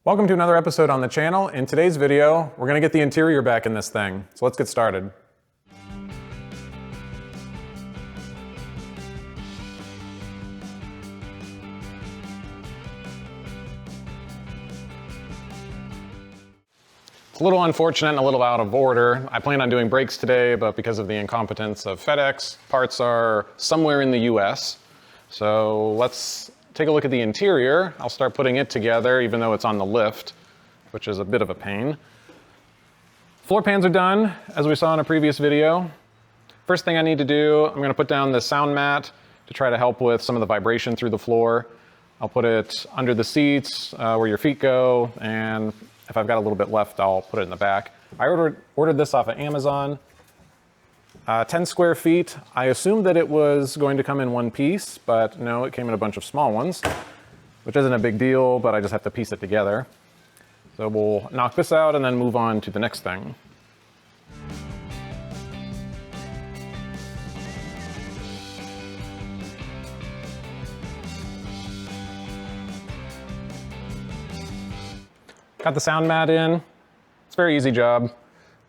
Welcome to another episode on the channel. In today's video, we're gonna get the interior back in this thing. So let's get started. It's a little unfortunate and a little out of order. I planned on doing brakes today, but because of the incompetence of FedEx, parts are somewhere in the US. So let's take a look at the interior. I'll start putting it together, even though it's on the lift, which is a bit of a pain. Floor pans are done, as we saw in a previous video. First thing I need to do, I'm gonna put down the sound mat to try to help with some of the vibration through the floor. I'll put it under the seats, where your feet go, and if I've got a little bit left, I'll put it in the back. I ordered this off of Amazon. 10 square feet. I assumed that it was going to come in one piece, but no, it came in a bunch of small ones, which isn't a big deal, but I just have to piece it together. So we'll knock this out and then move on to the next thing. Got the sound mat in. It's a very easy job.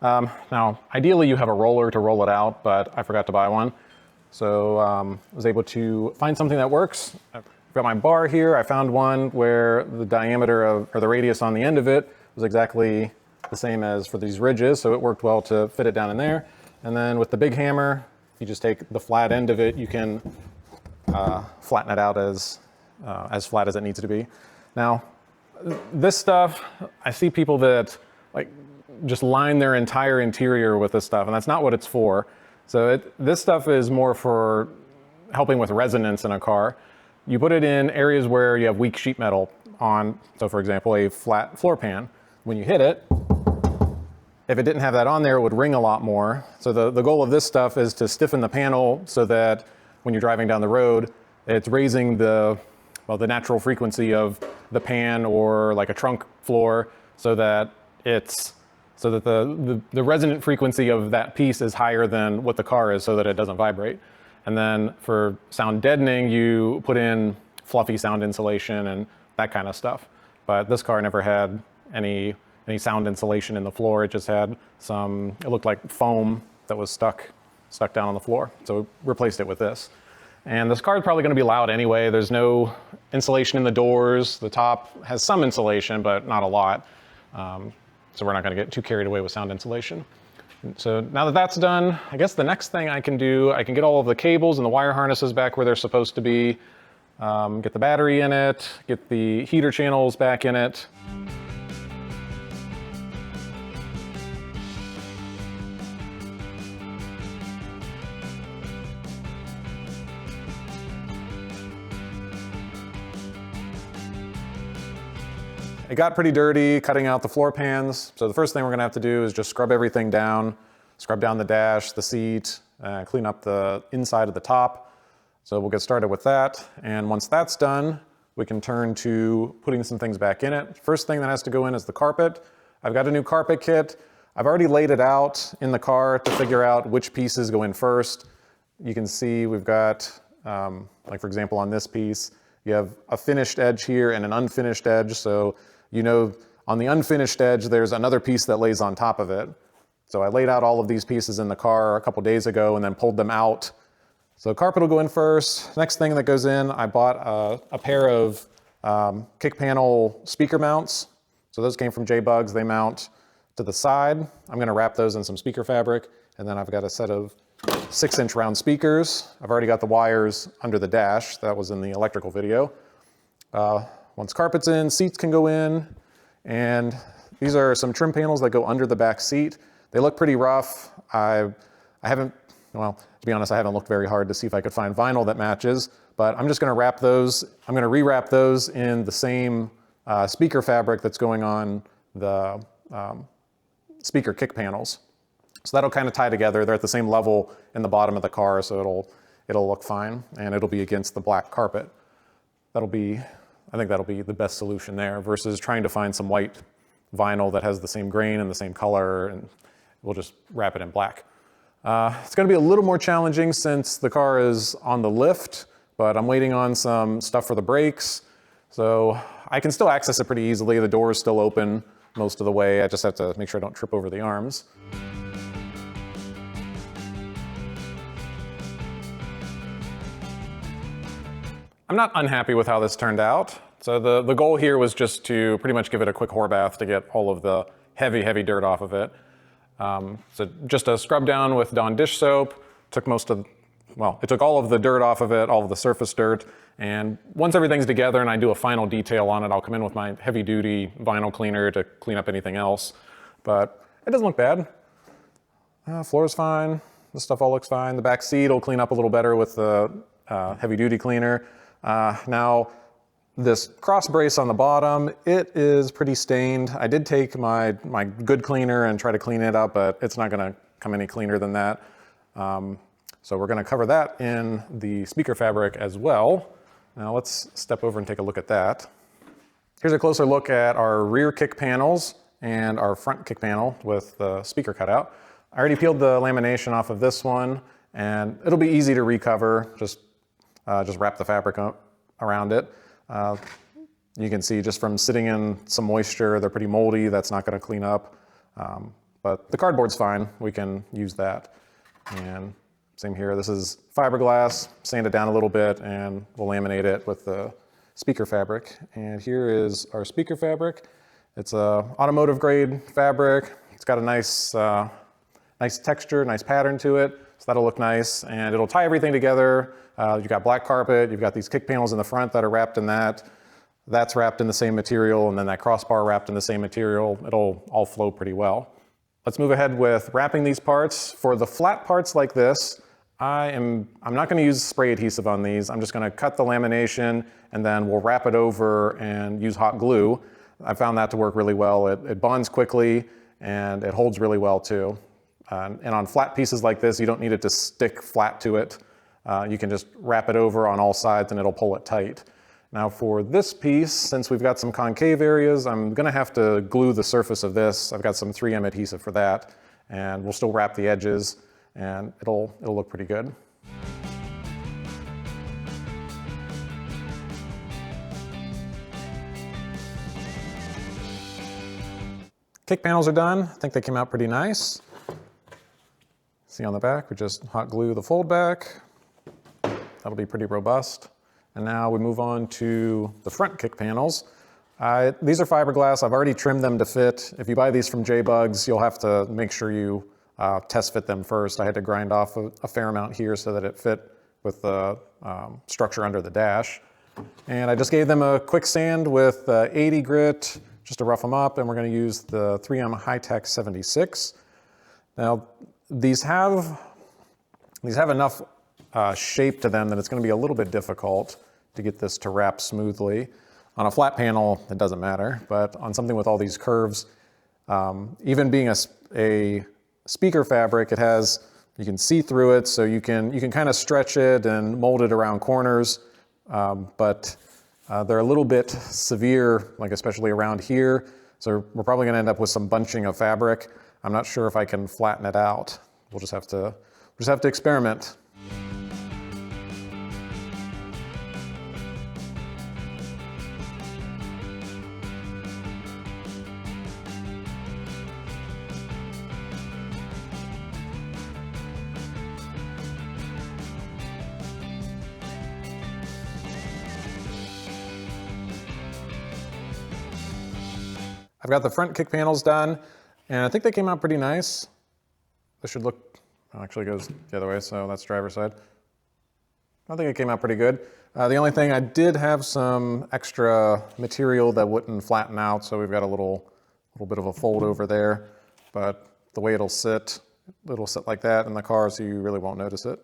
Now, ideally you have a roller to roll it out, but I forgot to buy one. So I was able to find something that works. I've got my bar here. I found one where the diameter of, or the radius on the end of it was exactly the same as for these ridges, so it worked well to fit it down in there. And then with the big hammer, you just take the flat end of it, you can flatten it out as flat as it needs to be. Now, this stuff, I see people that just line their entire interior with this stuff, and that's not what it's for. So this stuff is more for helping with resonance in a car. You put it in areas where you have weak sheet metal on, so for example, a flat floor pan. When you hit it, if it didn't have that on there, it would ring a lot more. So the goal of this stuff is to stiffen the panel so that when you're driving down the road, it's raising the natural frequency of the pan or like a trunk floor so that the resonant frequency of that piece is higher than what the car is so that it doesn't vibrate. And then for sound deadening, you put in fluffy sound insulation and that kind of stuff. But this car never had any sound insulation in the floor. It just had it looked like foam that was stuck down on the floor. So we replaced it with this. And this car is probably gonna be loud anyway. There's no insulation in the doors. The top has some insulation, but not a lot. So we're not gonna get too carried away with sound insulation. So now that that's done, I guess the next thing I can do, I can get all of the cables and the wire harnesses back where they're supposed to be, get the battery in it, get the heater channels back in it. It got pretty dirty cutting out the floor pans. So the first thing we're gonna have to do is just scrub everything down, scrub down the dash, the seat, clean up the inside of the top. So we'll get started with that. And once that's done, we can turn to putting some things back in it. First thing that has to go in is the carpet. I've got a new carpet kit. I've already laid it out in the car to figure out which pieces go in first. You can see we've got, like for example, on this piece, you have a finished edge here and an unfinished edge. So you know, on the unfinished edge, there's another piece that lays on top of it. So I laid out all of these pieces in the car a couple days ago and then pulled them out. So carpet will go in first. Next thing that goes in, I bought a pair of kick panel speaker mounts. So those came from J-Bugs. They mount to the side. I'm gonna wrap those in some speaker fabric. And then I've got a set of 6-inch round speakers. I've already got the wires under the dash. That was in the electrical video. Once carpet's in, seats can go in, and these are some trim panels that go under the back seat. They look pretty rough. I haven't, well, to be honest, I haven't looked very hard to see if I could find vinyl that matches, but I'm just gonna wrap those. I'm gonna rewrap those in the same speaker fabric that's going on the speaker kick panels. So that'll kind of tie together. They're at the same level in the bottom of the car, so it'll look fine, and it'll be against the black carpet. I think that'll be the best solution there versus trying to find some white vinyl that has the same grain and the same color, and we'll just wrap it in black. It's gonna be a little more challenging since the car is on the lift, but I'm waiting on some stuff for the brakes. So I can still access it pretty easily. The door is still open most of the way. I just have to make sure I don't trip over the arms. I'm not unhappy with how this turned out. So the goal here was just to pretty much give it a quick whore bath to get all of the heavy, heavy dirt off of it. So just a scrub down with Dawn dish soap, took it took all of the dirt off of it, all of the surface dirt, and once everything's together and I do a final detail on it, I'll come in with my heavy duty vinyl cleaner to clean up anything else. But it doesn't look bad. Floor's fine, this stuff all looks fine. The back seat will clean up a little better with the heavy duty cleaner. Now, this cross brace on the bottom, it is pretty stained. I did take my good cleaner and try to clean it up, but it's not gonna come any cleaner than that. So we're gonna cover that in the speaker fabric as well. Now let's step over and take a look at that. Here's a closer look at our rear kick panels and our front kick panel with the speaker cutout. I already peeled the lamination off of this one, and it'll be easy to recover. Just wrap the fabric around it. You can see just from sitting in some moisture, they're pretty moldy. That's not going to clean up, but the cardboard's fine. We can use that. And same here. This is fiberglass, sand it down a little bit, and we'll laminate it with the speaker fabric. And here is our speaker fabric. It's a automotive grade fabric. It's got a nice texture, nice pattern to it. So that'll look nice, and it'll tie everything together. You've got black carpet, you've got these kick panels in the front that are wrapped in that. That's wrapped in the same material, and then that crossbar wrapped in the same material. It'll all flow pretty well. Let's move ahead with wrapping these parts. For the flat parts like this, I'm not gonna use spray adhesive on these. I'm just gonna cut the lamination, and then we'll wrap it over and use hot glue. I found that to work really well. It bonds quickly, and it holds really well too. And on flat pieces like this, you don't need it to stick flat to it. You can just wrap it over on all sides and it'll pull it tight. Now for this piece, since we've got some concave areas, I'm gonna have to glue the surface of this. I've got some 3M adhesive for that, and we'll still wrap the edges, and it'll look pretty good. Kick panels are done. I think they came out pretty nice. See on the back, we just hot glue the fold back. That'll be pretty robust. And now we move on to the front kick panels. These are fiberglass. I've already trimmed them to fit. If you buy these from J-Bugs, you'll have to make sure you test fit them first. I had to grind off a fair amount here so that it fit with the structure under the dash. And I just gave them a quick sand with 80 grit just to rough them up, and we're gonna use the 3M High-Tech 76. Now, these have enough shape to them that it's going to be a little bit difficult to get this to wrap smoothly. On a flat panel, it doesn't matter, but on something with all these curves, even being a speaker fabric, you can see through it, so you can kind of stretch it and mold it around corners, but they're a little bit severe, like especially around here, so we're probably going to end up with some bunching of fabric. I'm not sure if I can flatten it out. We'll just have to experiment. I've got the front kick panels done, and I think they came out pretty nice. This should look, actually goes the other way, so that's driver's side. I think it came out pretty good. The only thing, I did have some extra material that wouldn't flatten out, so we've got a little bit of a fold over there, but the way it'll sit like that in the car, so you really won't notice it.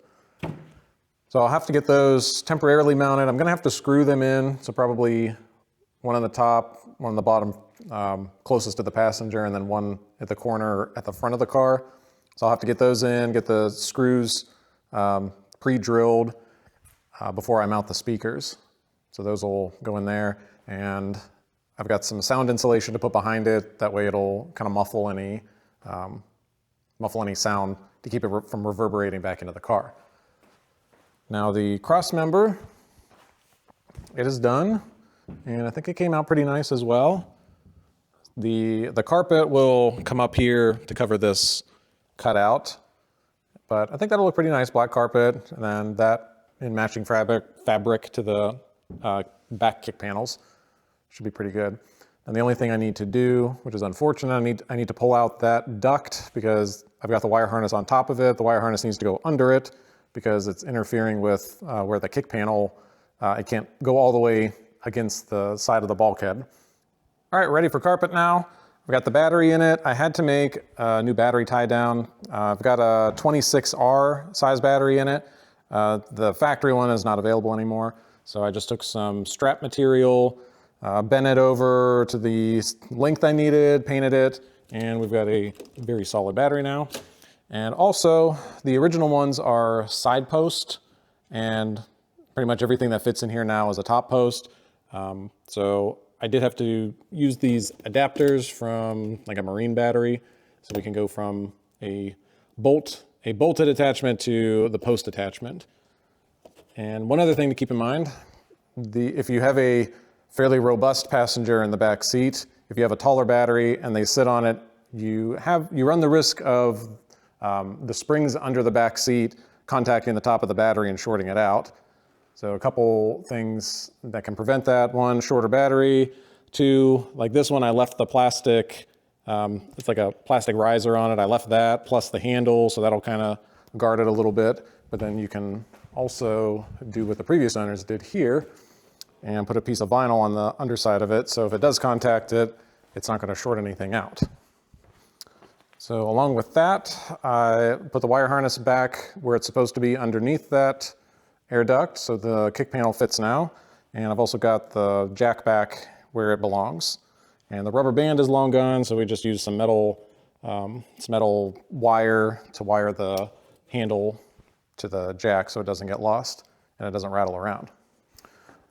So I'll have to get those temporarily mounted. I'm gonna have to screw them in, so probably one on the top, one on the bottom, closest to the passenger, and then one at the corner at the front of the car. So I'll have to get those in, get the screws pre-drilled before I mount the speakers. So those will go in there, and I've got some sound insulation to put behind it. That way it'll kind of muffle any sound to keep it from reverberating back into the car. Now the cross member, it is done. and I think it came out pretty nice as well. The carpet will come up here to cover this cutout, but I think that'll look pretty nice, black carpet, and then that in matching fabric to the back kick panels. Should be pretty good. And the only thing I need to do, which is unfortunate, I need to pull out that duct because I've got the wire harness on top of it. The wire harness needs to go under it because it's interfering with where the kick panel, it can't go all the way against the side of the bulkhead. All right, ready for carpet now. I've got the battery in it. I had to make a new battery tie down. I've got a 26R size battery in it. The factory one is not available anymore. So I just took some strap material, bent it over to the length I needed, painted it, and we've got a very solid battery now. And also, the original ones are side post, and pretty much everything that fits in here now is a top post. So I did have to use these adapters from like a marine battery, so we can go from a bolted attachment to the post attachment. And one other thing to keep in mind, if you have a fairly robust passenger in the back seat, if you have a taller battery and they sit on it, you run the risk of the springs under the back seat contacting the top of the battery and shorting it out. So a couple things that can prevent that. One, shorter battery. Two, like this one, I left the plastic, it's like a plastic riser on it. I left that plus the handle, so that'll kind of guard it a little bit. But then you can also do what the previous owners did here and put a piece of vinyl on the underside of it. So if it does contact it, it's not going to short anything out. So along with that, I put the wire harness back where it's supposed to be underneath that air duct, so the kick panel fits now. And I've also got the jack back where it belongs. And the rubber band is long gone, so we just used some metal wire to wire the handle to the jack so it doesn't get lost and it doesn't rattle around.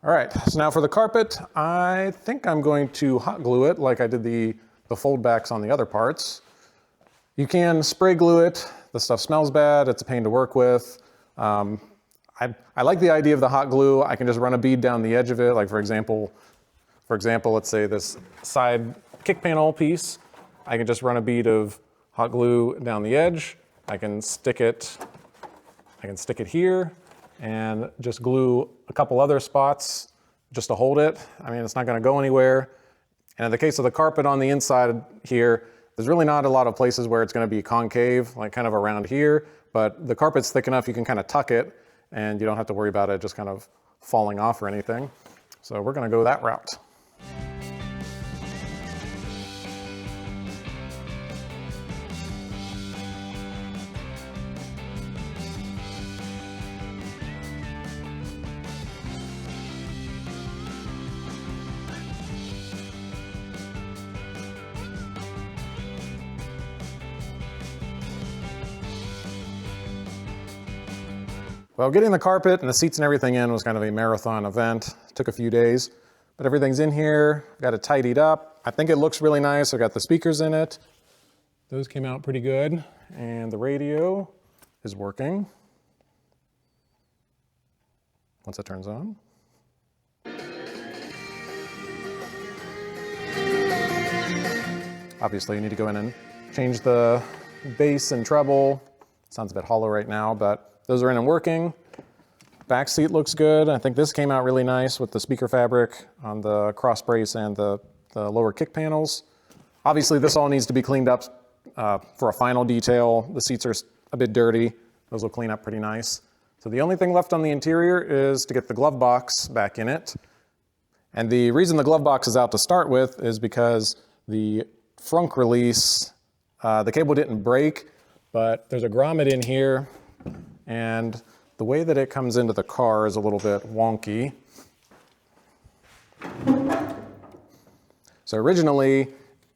All right, so now for the carpet, I think I'm going to hot glue it like I did the fold backs on the other parts. You can spray glue it. The stuff smells bad. It's a pain to work with. I like the idea of the hot glue. I can just run a bead down the edge of it. Like for example, let's say this side kick panel piece, I can just run a bead of hot glue down the edge. I can stick it here and just glue a couple other spots just to hold it. I mean, it's not gonna go anywhere. And in the case of the carpet on the inside here, there's really not a lot of places where it's gonna be concave, like kind of around here, but the carpet's thick enough you can kind of tuck it and you don't have to worry about it just kind of falling off or anything. So we're gonna go that route. Well, getting the carpet and the seats and everything in was kind of a marathon event. It took a few days, but everything's in here. Got it tidied up. I think it looks really nice. I got the speakers in it. Those came out pretty good. And the radio is working. Once it turns on. Obviously, you need to go in and change the bass and treble. It sounds a bit hollow right now, but those are in and working. Back seat looks good. I think this came out really nice with the speaker fabric on the cross brace and the lower kick panels. Obviously, this all needs to be cleaned up for a final detail. The seats are a bit dirty. Those will clean up pretty nice. So the only thing left on the interior is to get the glove box back in it. And the reason the glove box is out to start with is because the frunk release, the cable didn't break, but there's a grommet in here. And the way that it comes into the car is a little bit wonky. So originally,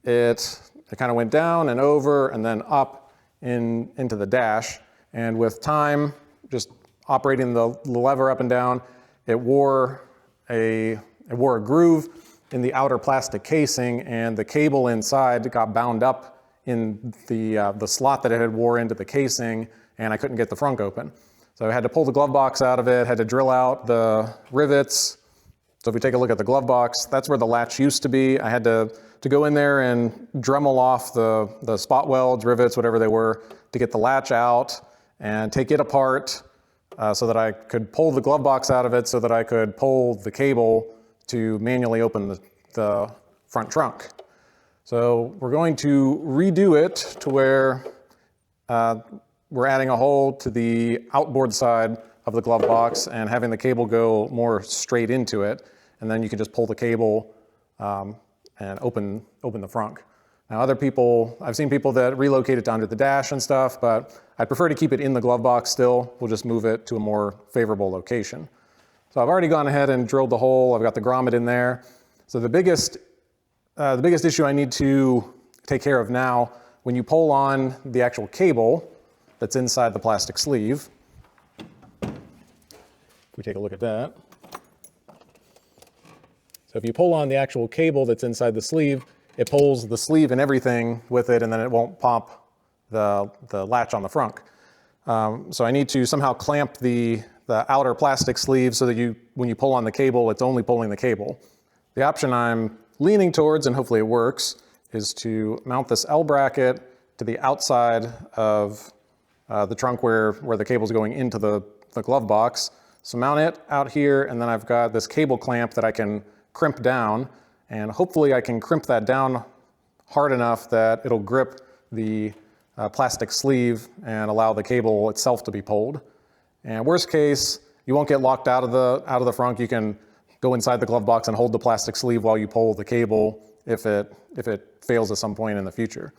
it kind of went down and over and then up into the dash. And with time, just operating the lever up and down, it wore a groove in the outer plastic casing, and the cable inside got bound up in the slot that it had wore into the casing, and I couldn't get the frunk open. So I had to pull the glove box out of it, had to drill out the rivets, So if we take a look at the glove box, that's where the latch used to be. I had to go in there and Dremel off the spot welds, rivets, whatever they were, to get the latch out and take it apart so that I could pull the glove box out of it so that I could pull the cable to manually open the front trunk. So we're going to redo it to where we're adding a hole to the outboard side of the glove box and having the cable go more straight into it. And then you can just pull the cable and open the frunk. Now I've seen people that relocate it down to the dash and stuff, but I'd prefer to keep it in the glove box still. We'll just move it to a more favorable location. So I've already gone ahead and drilled the hole. I've got the grommet in there. So the biggest issue I need to take care of now, when you pull on the actual cable that's inside the plastic sleeve, if we take a look at that. So if you pull on the actual cable that's inside the sleeve, it pulls the sleeve and everything with it, and then it won't pop the latch on the frunk. So I need to somehow clamp the outer plastic sleeve so that when you pull on the cable, it's only pulling the cable. The option I'm leaning towards, and hopefully it works, is to mount this L bracket to the outside of the trunk where the cable's going into the glove box. So mount it out here, and then I've got this cable clamp that I can crimp down, and hopefully I can crimp that down hard enough that it'll grip the plastic sleeve and allow the cable itself to be pulled. And worst case, you won't get locked out of the frunk. You can go inside the glove box and hold the plastic sleeve while you pull the cable if it fails at some point in the future.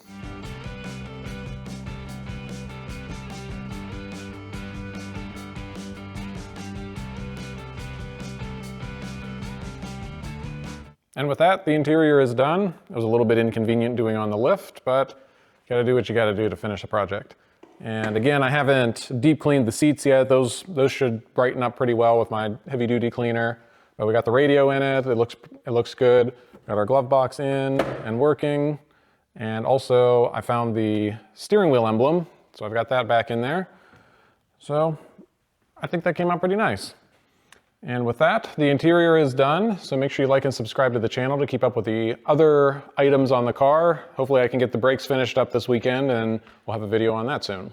And with that, the interior is done. It was a little bit inconvenient doing on the lift, but you gotta do what you gotta do to finish a project. And again, I haven't deep cleaned the seats yet. Those should brighten up pretty well with my heavy duty cleaner. But we got the radio in it. It looks good. Got our glove box in and working. And also I found the steering wheel emblem. So I've got that back in there. So I think that came out pretty nice. And with that, the interior is done. So make sure you like and subscribe to the channel to keep up with the other items on the car. Hopefully I can get the brakes finished up this weekend and we'll have a video on that soon.